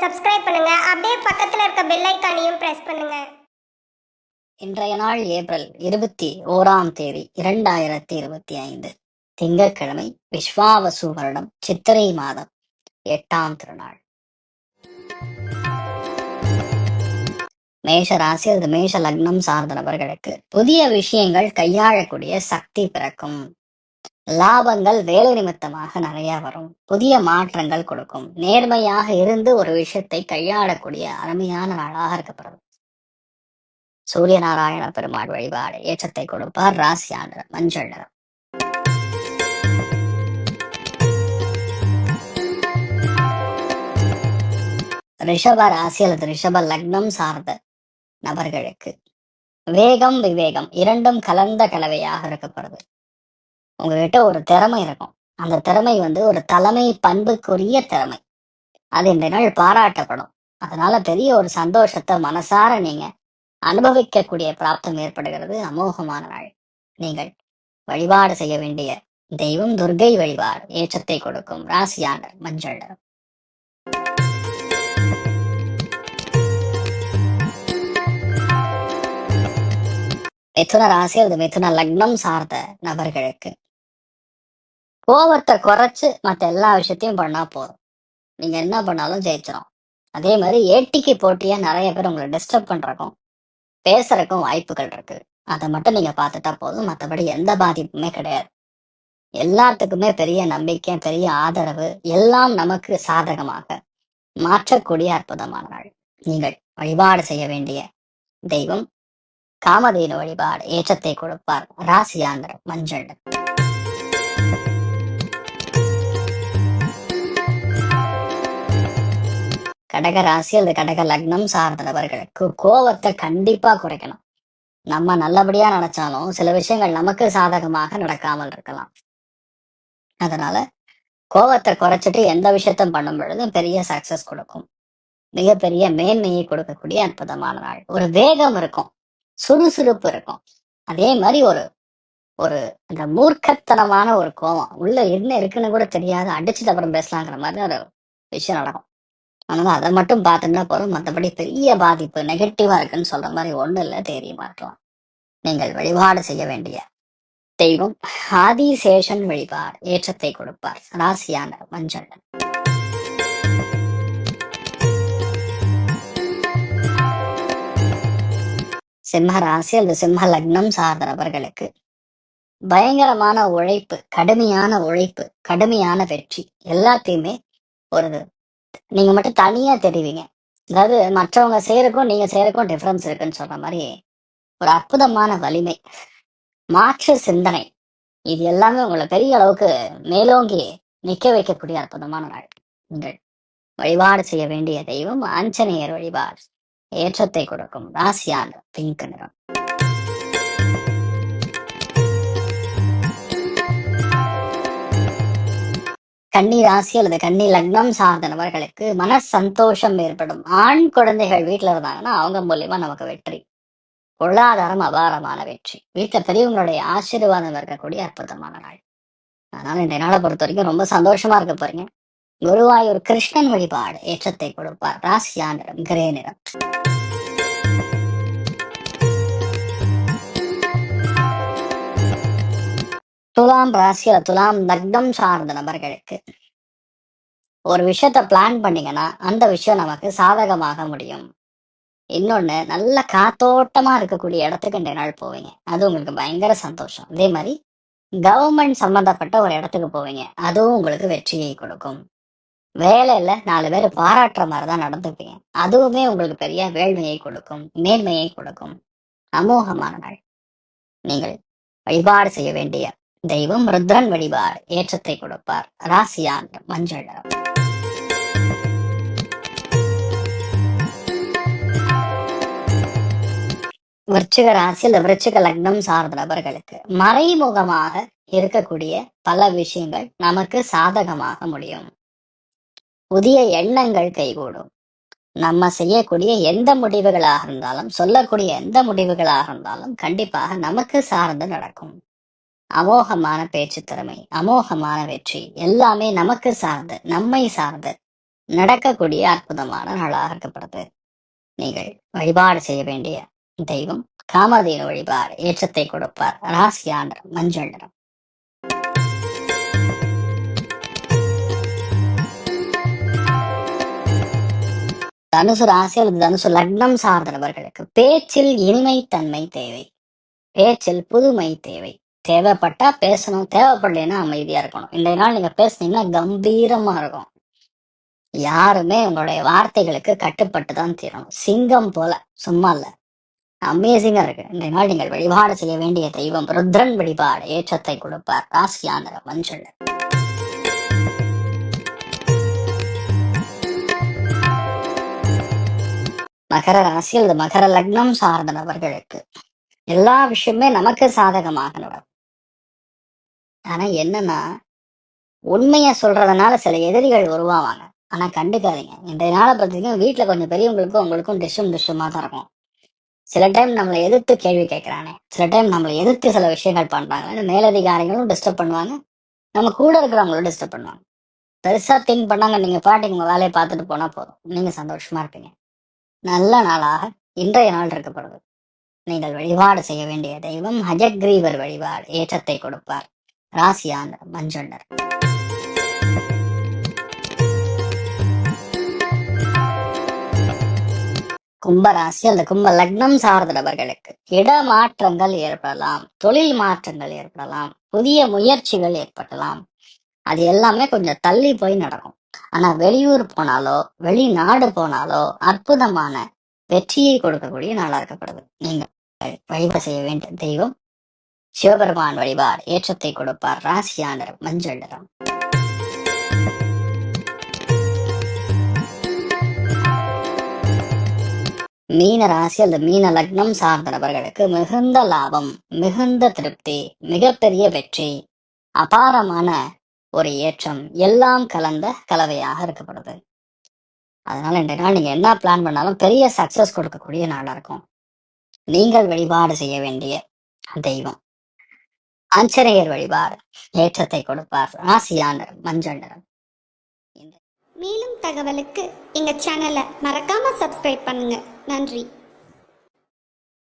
Subscribe பண்ணுங்க. அப்படியே பக்கத்துல இருக்க பெல் ஐகானையும் பிரஸ் பண்ணுங்க. இன்றைய நாள் ஏப்ரல் 21 2025 திங்கட்கிழமை, விஸ்வாவசு வருடம் சித்திரை மாதம் 8ஆம் திருநாள். மேஷ ராசி அல்லது மேஷ லக்னம் சார்ந்த நபர்களுக்கு புதிய விஷயங்கள் கையாளக்கூடிய சக்தி பிறக்கும். லாபங்கள் வேலை நிமித்தமாக நிறைய வரும். புதிய மாற்றங்கள் கொடுக்கும். நேர்மையாக இருந்து ஒரு விஷயத்தை கையாளக்கூடிய அருமையான நாளாக இருக்கப்படுது. சூரிய நாராயண பெருமாள் வழிபாடு ஏற்றத்தை கொடுப்பார். ராசியான மஞ்சள் நிறம். ரிஷப ராசி அல்லது ரிஷப லக்னம் சார்ந்த நபர்களுக்கு வேகம் விவேகம் இரண்டும் கலந்த கலவையாக இருக்கப்படுது. உங்ககிட்ட ஒரு திறமை இருக்கும். அந்த திறமை ஒரு தலைமை பண்புக்குரிய திறமை. அது இந்த நாள் பாராட்டப்படும். அதனால பெரிய ஒரு சந்தோஷத்தை மனசார நீங்க அனுபவிக்கக்கூடிய பிராப்தம் ஏற்படுகிறது. அமோகமான நாள். நீங்கள் வழிபாடு செய்ய வேண்டிய தெய்வம் துர்கை வழிபாடு ஏற்றத்தை கொடுக்கும். ராசியான மஞ்சள் நிறம். மிதுன ராசி அல்லது மிதுன லக்னம் சார்ந்த நபர்களுக்கு கோபத்தை குறைச்சு மற்ற எல்லா விஷயத்தையும் பண்ணா போதும். நீங்க என்ன பண்ணாலும் ஜெயிச்சிடும். அதே மாதிரி ஏட்டிக்கு போட்டியா நிறைய பேர் உங்களை டிஸ்டர்ப் பண்றக்கும் பேசுறதுக்கும் வாய்ப்புகள் இருக்கு. அதை மட்டும் நீங்க பார்த்துட்டா போதும். மற்றபடி எந்த பாதிப்புமே கிடையாது. எல்லாத்துக்குமே பெரிய நம்பிக்கை, பெரிய ஆதரவு, எல்லாம் நமக்கு சாதகமாக மாற்றக்கூடிய அற்புதமான நாள். நீங்கள் வழிபாடு செய்ய வேண்டிய தெய்வம் காமதேனு வழிபாடு ஏற்றத்தை கொடுப்பார். ராசியான மஞ்சள். கடக ராசி அல்லது கடக லக்னம் சார்ந்த நபர்களுக்கு கோபத்தை கண்டிப்பா குறைக்கணும். நம்ம நல்லபடியா நினைச்சாலும் சில விஷயங்கள் நமக்கு சாதகமாக நடக்காமல் இருக்கலாம். அதனால கோபத்தை குறைச்சிட்டு எந்த விஷயத்தையும் பண்ணும் பொழுதும் பெரிய சக்சஸ் கொடுக்கும். மிகப்பெரிய மேன்மையை கொடுக்கக்கூடிய அற்புதமான நாள். ஒரு வேகம் இருக்கும், சுறுசுறுப்பு இருக்கும். அதே மாதிரி ஒரு ஒரு இந்த மூர்க்கத்தனமான ஒரு கோபம் உள்ள என்ன இருக்குன்னு கூட தெரியாது, அடிச்சுட்டு அப்புறம் பேசலாங்கிற மாதிரி ஒரு விஷயம் நடக்கும். அதனால அதை மட்டும் பார்த்துட்டா போதும். மற்றபடி பெரிய பாதிப்பு நெகட்டிவா இருக்குன்னு சொல்ற மாதிரி ஒண்ணு இல்லை, தேறிய மாற்றலாம். நீங்கள் வழிபாடு செய்ய வேண்டிய தெய்வம் ஆதிசேஷன் வழிபாடு ஏற்றத்தை கொடுப்பார். ராசியான மஞ்சள். சிம்ம ராசி அல்லது சிம்ம லக்னம் சார்ந்த நபர்களுக்கு பயங்கரமான உழைப்பு, கடுமையான உழைப்பு, கடுமையான வெற்றி எல்லாத்தையுமே ஒரு நீங்க மட்டும் தனியா தெரிவிங்க. அதாவது மற்றவங்க செய்யறக்கும் நீங்க செய்யறக்கும் டிஃபரன்ஸ் இருக்குன்னு சொல்ற மாதிரி ஒரு அற்புதமான வலிமை, மாற்று சிந்தனை, இது எல்லாமே உங்களை பெரிய அளவுக்கு மேலோங்கி நிக்க வைக்கக்கூடிய அற்புதமான நாள். நீங்கள் வழிபாடு செய்ய வேண்டிய தெய்வம் ஆஞ்சநேயர் வழிபாடு ஏற்றத்தை கொடுக்கும். ராசியான பிங்க் நிறம். கன்னி ராசி அல்லது கன்னி லக்னம் சார்ந்த நபர்களுக்கு மன சந்தோஷம் ஏற்படும். ஆண் குழந்தைகள் வீட்டுல இருந்தாங்கன்னா அவங்க மூலியமா நமக்கு வெற்றி. பொருளாதாரம் அபாரமான வெற்றி. வீட்டுல பெரியவங்களுடைய ஆசீர்வாதம் இருக்கக்கூடிய அற்புதமான நாள். அதனால இந்த நாளை பொறுத்த வரைக்கும் ரொம்ப சந்தோஷமா இருக்க போறீங்க. குருவாயூர் கிருஷ்ணன் வழிபாடு ஏற்றத்தை கொடுப்பார். ராசியா நிறம் கிரே நிறம். துலாம் ராசியில துலாம் லக்னம் சார்ந்த நபர்களுக்கு ஒரு விஷயத்த பிளான் பண்ணீங்கன்னா அந்த விஷயம் நமக்கு சாதகமாக முடியும். இன்னொன்னு, நல்ல காத்தோட்டமா இருக்கக்கூடிய இடத்துக்கு இந்த நாள் போவீங்க. அது உங்களுக்கு பயங்கர சந்தோஷம். அதே மாதிரி கவர்மெண்ட் சம்பந்தப்பட்ட ஒரு இடத்துக்கு போவீங்க. அதுவும் உங்களுக்கு வெற்றியை கொடுக்கும். வேலையில 4 பேர் பாராட்டுற மாதிரிதான் நடந்துப்பீங்க. அதுவுமே உங்களுக்கு பெரிய வேள்மையை கொடுக்கும், மேன்மையை கொடுக்கும். அமோகமான நாள். நீங்கள் வழிபாடு செய்ய வேண்டிய தெய்வம் ருத்ரன் வழிபாடு ஏற்றத்தை கொடுப்பார். ராசியான் மஞ்சள். விருச்சிக ராசியில் விருச்சிக லக்னம் சார்ந்த நபர்களுக்கு மறைமுகமாக இருக்கக்கூடிய பல விஷயங்கள் நமக்கு சாதகமாக முடியும். புதிய எண்ணங்கள் கைகூடும். நம்ம செய்யக்கூடிய எந்த முடிவுகளாக இருந்தாலும், சொல்லக்கூடிய எந்த முடிவுகளாக இருந்தாலும் கண்டிப்பாக நமக்கு சார்ந்து நடக்கும். அமோகமான பேச்சு திறமை, அமோகமான வெற்றி, எல்லாமே நமக்கு சார்ந்து, நம்மை சார்ந்து நடக்கக்கூடிய அற்புதமான நாளாக இருக்கப்படுது. நீங்கள் வழிபாடு செய்ய வேண்டிய தெய்வம் காமதேனு வழிபாடு ஏற்றத்தை கொடுப்பார். ராசியா நிறம் மஞ்சள் நிறம். தனுசு ராசி அல்லது தனுசு லக்னம் சார்ந்த நபர்களுக்கு பேச்சில் இனிமை தன்மை தேவை. பேச்சில் புதுமை தேவை. தேவைப்பட்டா பேசணும், தேவைப்படலைன்னா அமைதியா இருக்கணும். இன்றைய நாள் நீங்க பேசுனீங்கன்னா கம்பீரமா இருக்கும். யாருமே உங்களுடைய வார்த்தைகளுக்கு கட்டுப்பட்டு தான் தீரணும். சிங்கம் போல, சும்மா இல்ல. அமேசிங்கா இருக்கு. இன்றைய நாள் நீங்கள் வழிபாடு செய்ய வேண்டிய தெய்வம் ருத்ரன் வழிபாடு ஏற்றத்தை கொடுப்பார். ராசியா நிறம் மஞ்சள். மகர ராசி அல்லது மகர லக்னம் சார்ந்த நபர்களுக்கு எல்லா விஷயமே நமக்கு சாதகமாக நடக்கும். ஆனா என்னன்னா, உண்மைய சொல்றதுனால சில எதிரிகள் உருவாவாங்க. ஆனா கண்டுக்காதீங்க. இன்றைய நாளை பார்த்தீங்கன்னா வீட்டுல கொஞ்சம் பெரியவங்களுக்கும் உங்களுக்கும் டிஷ்ஷுமா தான் இருக்கும். சில டைம் நம்மளை எதிர்த்து கேள்வி கேட்கிறானே, சில டைம் நம்மளை எதிர்த்து சில விஷயங்கள் பண்றாங்க. மேலதிகாரிகளும் டிஸ்டர்ப் பண்ணுவாங்க, நம்ம கூட இருக்கிறவங்களும் டிஸ்டர்ப் பண்ணுவாங்க. பெருசா திங்க் பண்ணாங்க, நீங்க பாட்டுக்கு உங்க வேலையை பார்த்துட்டு போனா போதும், நீங்க சந்தோஷமா இருப்பீங்க. நல்ல நாளாக இன்றைய நாள் இருக்கப்படுது. நீங்கள் வழிபாடு செய்ய வேண்டிய தெய்வம் ஹஜக்ரீவர் வழிபாடு ஏற்றத்தை கொடுப்பார். ராசியா நிறம் மஞ்சள் நிறம். கும்பராசி அல்லது கும்ப லக்னம் சார்ந்த நபர்களுக்கு இடமாற்றங்கள் ஏற்படலாம், தொழில் மாற்றங்கள் ஏற்படலாம், புதிய முயற்சிகள் ஏற்படலாம். அது எல்லாமே கொஞ்சம் தள்ளி போய் நடக்கும். ஆனா வெளியூர் போனாலோ வெளிநாடு போனாலோ அற்புதமான வெற்றியை கொடுக்கக்கூடிய நாளா இருக்கப்படுது. நீங்கள் வழிபாடு செய்ய வேண்டிய தெய்வம் சிவபெருமான் வழிபாடு ஏற்றத்தை கொடுப்பார். ராசியா நிறம் மஞ்சள் நிறம். மீன ராசி அல்லது மீன லக்னம் சார்ந்த நபர்களுக்கு மிகுந்த லாபம், மிகுந்த திருப்தி, மிகப்பெரிய வெற்றி, அபாரமான ஒரு ஏற்றம் எல்லாம் கலந்த கலவையாக இருக்கப்படுது. அதனால இன்றைய நாள் நீங்க என்ன பிளான் பண்ணாலும் பெரிய சக்சஸ் கொடுக்கக்கூடிய நாளா இருக்கும். நீங்கள் வழிபாடு செய்ய வேண்டிய தெய்வம் ஆஞ்சநேயர் வழிபாடு ஏற்றத்தை கொடுப்பார். ராசியா நிறம் மஞ்சள் நிறம். மேலும் தகவலுக்கு எங்க சேனலை மறக்காம சப்ஸ்கிரைப் பண்ணுங்க. நன்றி.